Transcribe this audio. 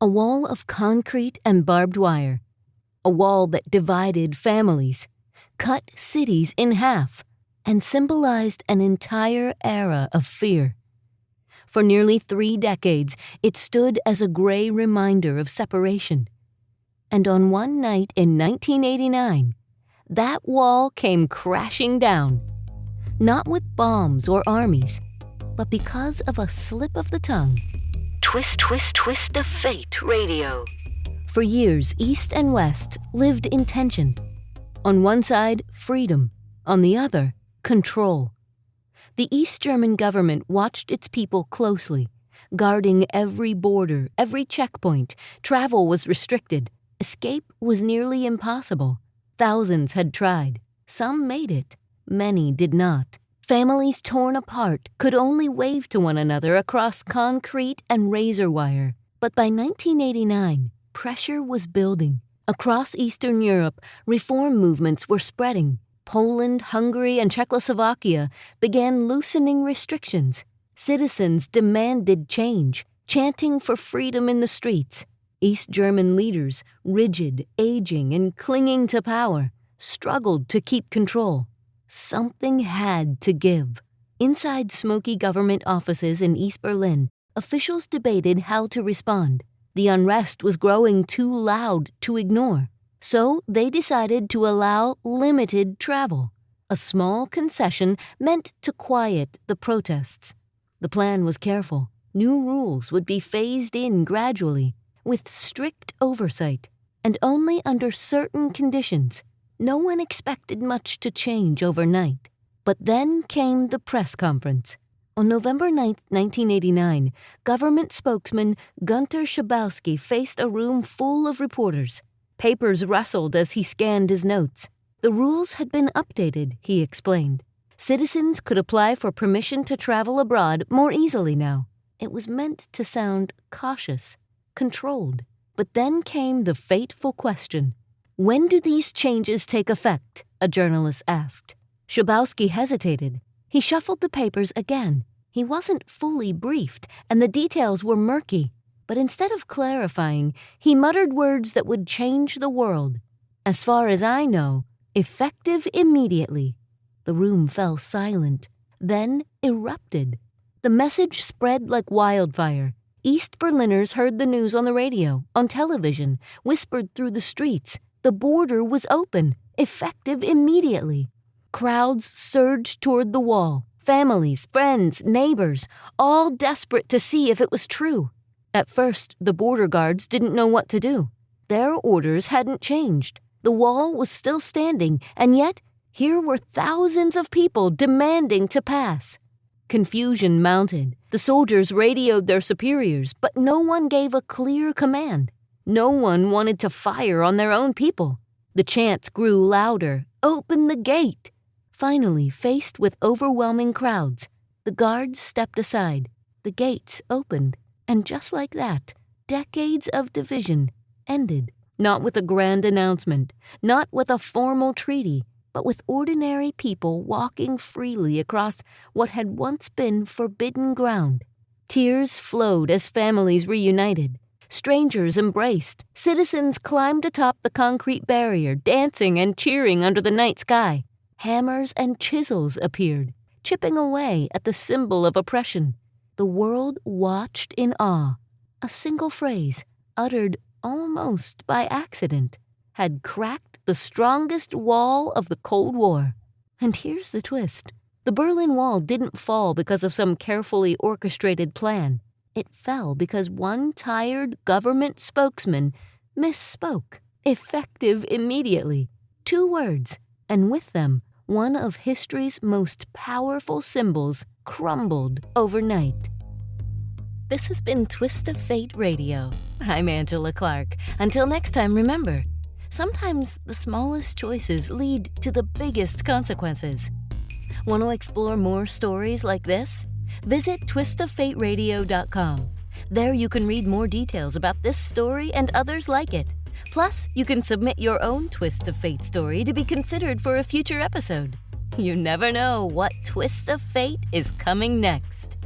A wall of concrete and barbed wire. A wall that divided families, cut cities in half, and symbolized an entire era of fear. For nearly 3 decades, it stood as a gray reminder of separation. And on one night in 1989, that wall came crashing down. Not with bombs or armies, but because of a slip of the tongue. Twist of Fate Radio. For years, East and West lived in tension. On one side, freedom. On the other, control. The East German government watched its people closely, guarding every border, every checkpoint. Travel was restricted. Escape was nearly impossible. Thousands had tried. Some made it. Many did not. Families torn apart could only wave to one another across concrete and razor wire. But by 1989, pressure was building. Across Eastern Europe, reform movements were spreading. Poland, Hungary, and Czechoslovakia began loosening restrictions. Citizens demanded change, chanting for freedom in the streets. East German leaders, rigid, aging, and clinging to power, struggled to keep control. Something had to give. Inside smoky government offices in East Berlin, officials debated how to respond. The unrest was growing too loud to ignore. So they decided to allow limited travel, a small concession meant to quiet the protests. The plan was careful. New rules would be phased in gradually, with strict oversight, and only under certain conditions. No one expected much to change overnight. But then came the press conference. On November 9, 1989, government spokesman Günter Schabowski faced a room full of reporters. Papers rustled as he scanned his notes. The rules had been updated, he explained. Citizens could apply for permission to travel abroad more easily now. It was meant to sound cautious, controlled. But then came the fateful question. When do these changes take effect? A journalist asked. Schabowski hesitated. He shuffled the papers again. He wasn't fully briefed, and the details were murky. But instead of clarifying, he muttered words that would change the world. As far as I know, effective immediately. The room fell silent, then erupted. The message spread like wildfire. East Berliners heard the news on the radio, on television, whispered through the streets. The border was open, effective immediately. Crowds surged toward the wall. Families, friends, neighbors, all desperate to see if it was true. At first, the border guards didn't know what to do. Their orders hadn't changed. The wall was still standing, and yet here were thousands of people demanding to pass. Confusion mounted. The soldiers radioed their superiors, but no one gave a clear command. No one wanted to fire on their own people. The chants grew louder. Open the gate! Finally, faced with overwhelming crowds, the guards stepped aside. The gates opened, and just like that, decades of division ended. Not with a grand announcement, not with a formal treaty, but with ordinary people walking freely across what had once been forbidden ground. Tears flowed as families reunited. Strangers embraced. Citizens climbed atop the concrete barrier, dancing and cheering under the night sky. Hammers and chisels appeared, chipping away at the symbol of oppression. The world watched in awe. A single phrase, uttered almost by accident, had cracked the strongest wall of the Cold War. And here's the twist. The Berlin Wall didn't fall because of some carefully orchestrated plan. It fell because one tired government spokesman misspoke. Effective immediately. 2 words, and with them, one of history's most powerful symbols crumbled overnight. This has been Twist of Fate Radio. I'm Angela Clark. Until next time, remember, sometimes the smallest choices lead to the biggest consequences. Want to explore more stories like this? Visit TwistOfFateRadio.com. There you can read more details about this story and others like it. Plus, you can submit your own Twist of Fate story to be considered for a future episode. You never know what twist of fate is coming next.